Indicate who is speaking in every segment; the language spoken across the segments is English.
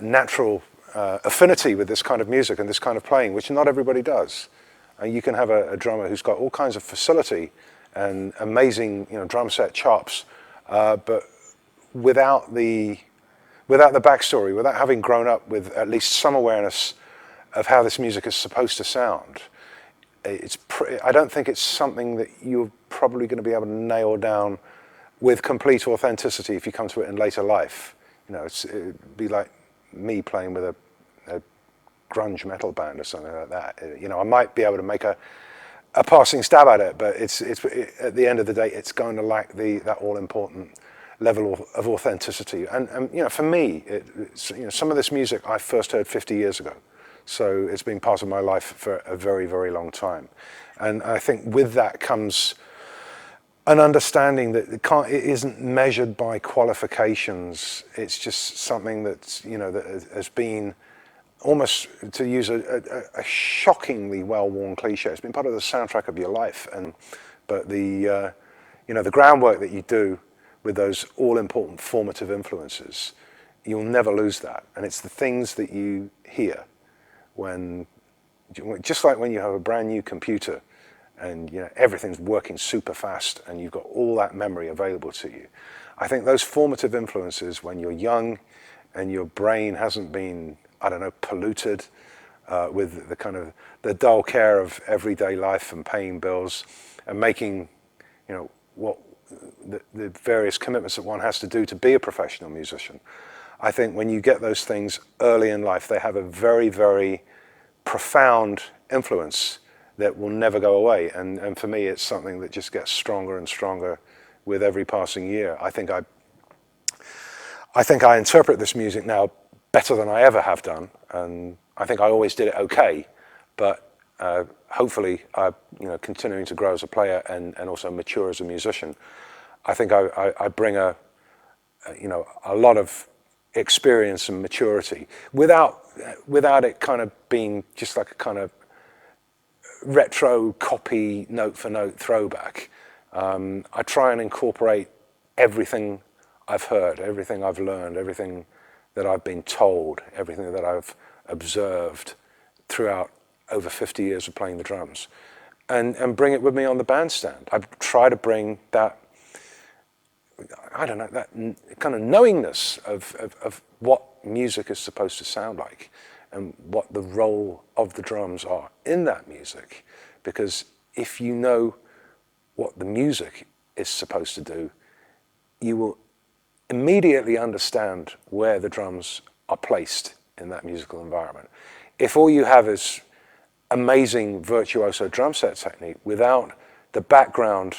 Speaker 1: natural affinity with this kind of music and this kind of playing, which not everybody does. You can have a drummer who's got all kinds of facility and amazing, drum set chops, but without the backstory, without having grown up with at least some awareness of how this music is supposed to sound, I don't think it's something that you're probably going to be able to nail down with complete authenticity if you come to it in later life. It'd be like me playing with a grunge metal band or something like that. I might be able to make a passing stab at it, but it's at the end of the day, it's going to lack that all-important level of authenticity. And for me, some of this music I first heard 50 years ago. So it's been part of my life for a very, very long time. And I think with that comes an understanding that it isn't measured by qualifications. It's just something that's, that has been almost, to use a shockingly well-worn cliche, it's been part of the soundtrack of your life. But the groundwork that you do with those all-important formative influences, you'll never lose that. And it's the things that you hear just like when you have a brand new computer and everything's working super fast and you've got all that memory available to you. I think those formative influences when you're young and your brain hasn't been, polluted with the dull care of everyday life and paying bills and making, what the various commitments that one has to do to be a professional musician. I think when you get those things early in life, they have a very, very profound influence that will never go away. And for me, it's something that just gets stronger and stronger with every passing year. I think I interpret this music now better than I ever have done, and I think I always did it okay. But hopefully, continuing to grow as a player and also mature as a musician, I think I bring a lot of experience and maturity without it kind of being just like a kind of retro copy, note for note throwback. I try and incorporate everything I've heard, everything I've learned, everything that I've been told, everything that I've observed throughout over 50 years of playing the drums, and bring it with me on the bandstand. I try to bring that, that kind of knowingness of what music is supposed to sound like and what the role of the drums are in that music. Because if you know what the music is supposed to do, you will immediately understand where the drums are placed in that musical environment. If all you have is amazing virtuoso drum set technique without the background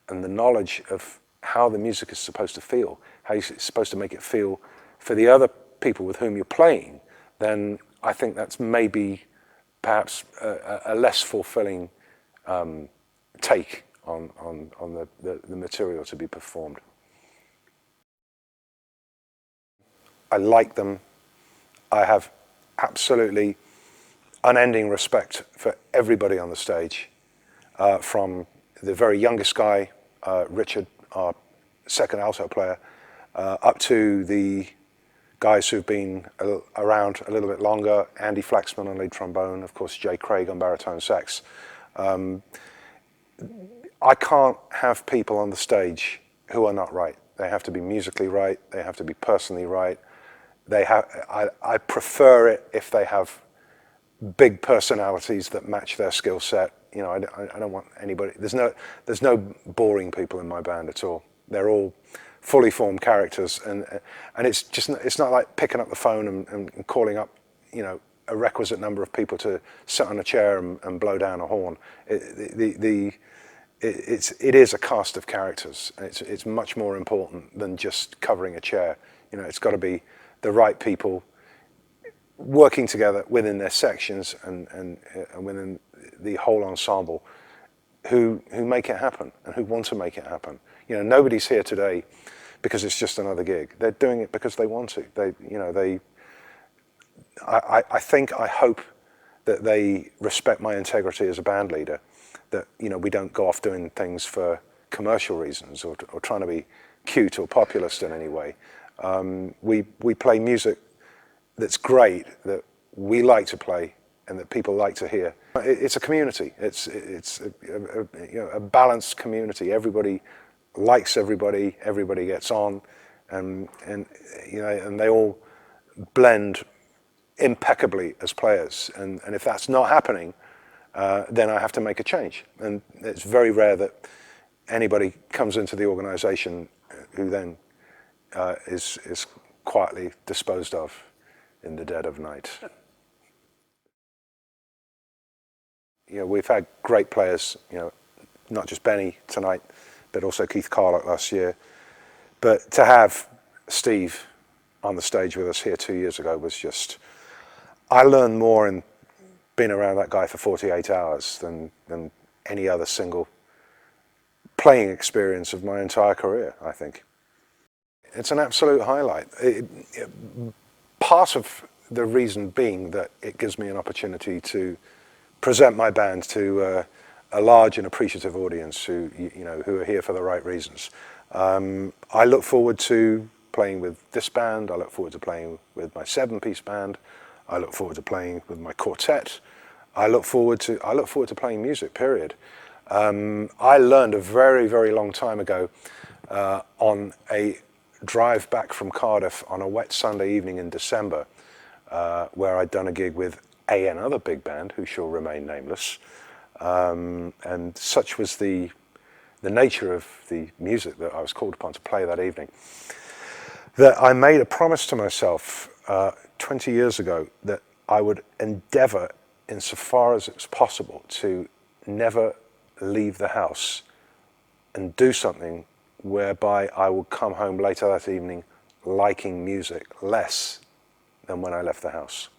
Speaker 1: and the knowledge of how the music is supposed to feel, how you're supposed to make it feel for the other people with whom you're playing, then I think that's maybe perhaps a less fulfilling take on the material to be performed. I like them. I have absolutely unending respect for everybody on the stage, from the very youngest guy, Richard, our second alto player, up to the guys who've been around a little bit longer, Andy Flaxman on lead trombone, of course Jay Craig on baritone sax. I can't have people on the stage who are not right. They have to be musically right, they have to be personally right. I prefer it if they have big personalities that match their skill set. I don't want anybody. There's no boring people in my band at all. They're all fully formed characters, and it's not like picking up the phone and calling up a requisite number of people to sit on a chair and blow down a horn. It is a cast of characters. It's much more important than just covering a chair. It's got to be the right people working together within their sections and within the whole ensemble who make it happen and who want to make it happen. Nobody's here today because it's just another gig. They're doing it because they want to. I hope that they respect my integrity as a band leader, that we don't go off doing things for commercial reasons or trying to be cute or populist in any way. We play music that's great, that we like to play and that people like to hear. It's a community. It's a balanced community. Everybody likes everybody. Everybody gets on, and they all blend impeccably as players. And if that's not happening, then I have to make a change. And it's very rare that anybody comes into the organisation who then is quietly disposed of in the dead of night. We've had great players, not just Benny tonight, but also Keith Carlock last year. But to have Steve on the stage with us here 2 years ago was just, I learned more in being around that guy for 48 hours than any other single playing experience of my entire career, I think. It's an absolute highlight. Part of the reason being that it gives me an opportunity to present my band to a large and appreciative audience who are here for the right reasons. I look forward to playing with this band. I look forward to playing with my 7-piece band. I look forward to playing with my quartet. I look forward to playing music, period. I learned a very, very long time ago on a drive back from Cardiff on a wet Sunday evening in December, where I'd done a gig with another big band who shall remain nameless, and such was the nature of the music that I was called upon to play that evening, that I made a promise to myself 20 years ago that I would endeavour, insofar as it's possible, to never leave the house and do something whereby I would come home later that evening liking music less than when I left the house.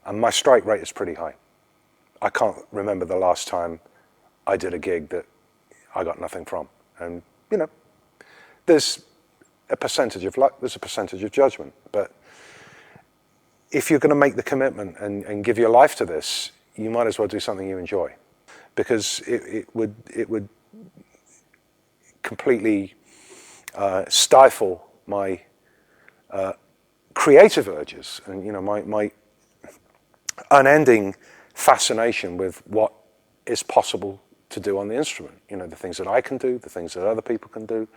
Speaker 1: And my strike rate is pretty high. I can't remember the last time I did a gig that I got nothing from. And, there's a percentage of luck, there's a percentage of judgment. But if you're going to make the commitment and give your life to this, you might as well do something you enjoy. Because it would completely stifle my creative urges and my unending fascination with what is possible to do on the instrument. The things that I can do, the things that other people can do.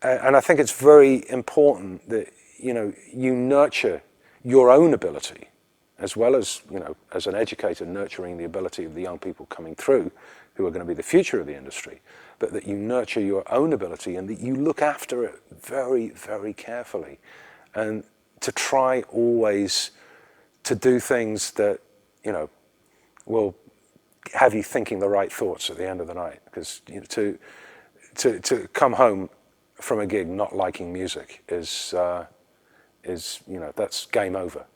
Speaker 1: And I think it's very important that you nurture your own ability, as well as as an educator nurturing the ability of the young people coming through who are going to be the future of the industry, but that you nurture your own ability and that you look after it very, very carefully, and to try always to do things that will have you thinking the right thoughts at the end of the night. Because to come home from a gig not liking music is that's game over.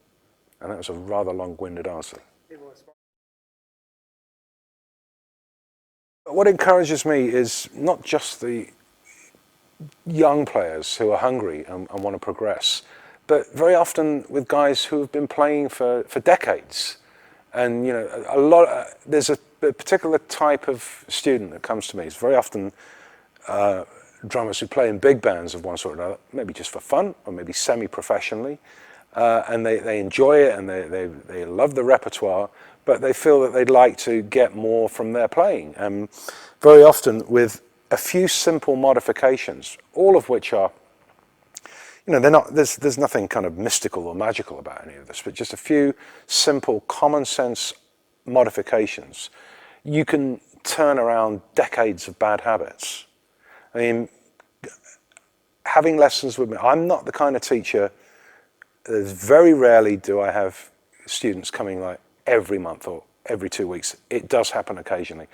Speaker 1: And that was a rather long-winded answer. What encourages me is not just the young players who are hungry and want to progress, but very often with guys who have been playing for decades. And there's a particular type of student that comes to me. It's very often drummers who play in big bands of one sort or another, maybe just for fun or maybe semi-professionally, and they enjoy it and they love the repertoire, but they feel that they'd like to get more from their playing. And very often with a few simple modifications, all of which are, they're not, there's nothing kind of mystical or magical about any of this, but just a few simple common sense modifications, you can turn around decades of bad habits. I mean, having lessons with me, I'm not the kind of teacher, very rarely do I have students coming like every month or every 2 weeks. It does happen occasionally.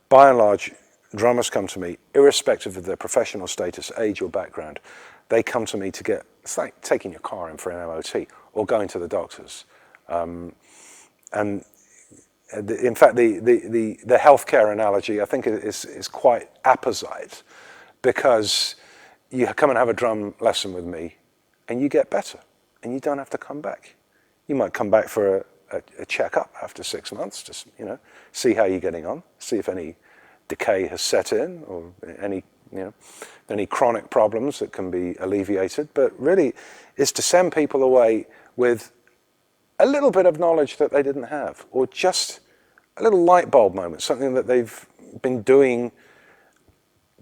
Speaker 1: By and large, drummers come to me, irrespective of their professional status, age or background. They come to me to get, it's like taking your car in for an MOT or going to the doctors. And in fact, the healthcare analogy, I think, is quite apposite, because you come and have a drum lesson with me and you get better and you don't have to come back. You might come back for a checkup after 6 months, just, see how you're getting on, see if any decay has set in or any chronic problems that can be alleviated. But really, it's to send people away with a little bit of knowledge that they didn't have, or just a little light bulb moment, something that they've been doing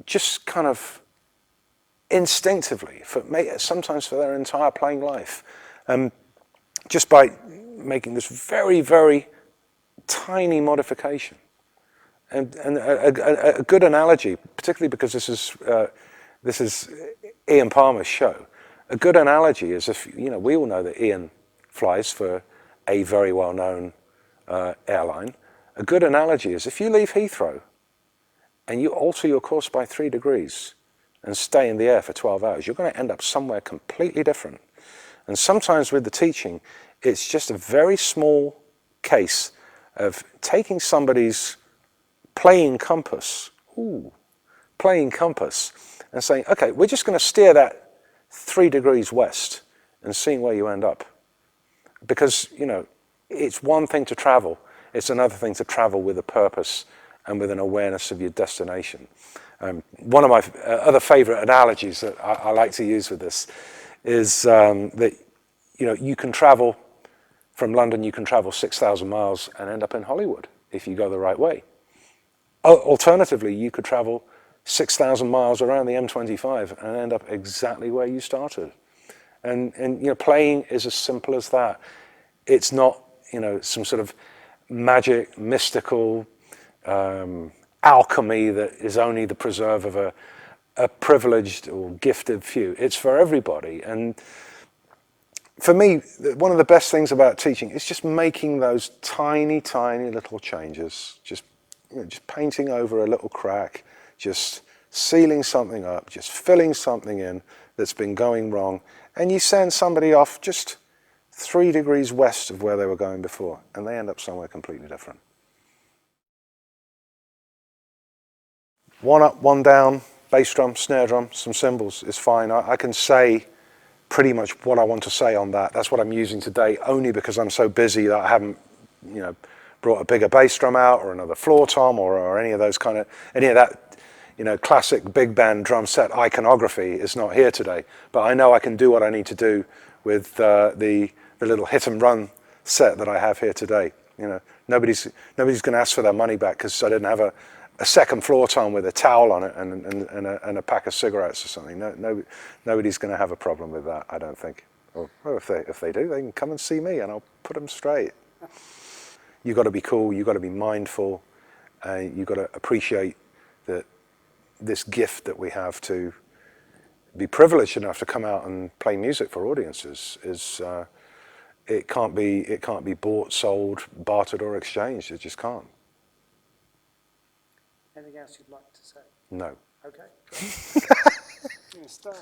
Speaker 1: just kind of instinctively, sometimes for their entire playing life, just by making this very, very tiny modification. And a good analogy, particularly because this is Ian Palmer's show, a good analogy is if, we all know that Ian flies for a very well-known airline. A good analogy is if you leave Heathrow and you alter your course by 3 degrees and stay in the air for 12 hours, you're going to end up somewhere completely different. And sometimes with the teaching, it's just a very small case of taking somebody's playing compass, and saying, okay, we're just going to steer that 3 degrees west and seeing where you end up. Because, it's one thing to travel, it's another thing to travel with a purpose and with an awareness of your destination. One of my other favorite analogies that I like to use with this is that, you can travel from London, you can travel 6,000 miles and end up in Hollywood if you go the right way. Alternatively, you could travel 6,000 miles around the M25 and end up exactly where you started. And playing is as simple as that. It's not, some sort of magic, mystical alchemy that is only the preserve of a privileged or gifted few. It's for everybody. And for me, one of the best things about teaching is just making those tiny, tiny little changes. Just painting over a little crack, just sealing something up, just filling something in that's been going wrong, and you send somebody off just 3 degrees west of where they were going before, and they end up somewhere completely different. One up, one down, bass drum, snare drum, some cymbals is fine. I can say pretty much what I want to say on that. That's what I'm using today, only because I'm so busy that I haven't, brought a bigger bass drum out or another floor tom or any of that, classic big band drum set iconography is not here today. But I know I can do what I need to do with the little hit and run set that I have here today. Nobody's going to ask for their money back because I didn't have a second floor tom with a towel on it and a pack of cigarettes or something. Nobody's going to have a problem with that, I don't think. Or if they do, they can come and see me and I'll put them straight. You've got to be cool, you've got to be mindful, you've got to appreciate that this gift that we have to be privileged enough to come out and play music for audiences is it can't be bought, sold, bartered or exchanged. It just can't.
Speaker 2: Anything else you'd like to say?
Speaker 1: No.
Speaker 2: Okay. Start.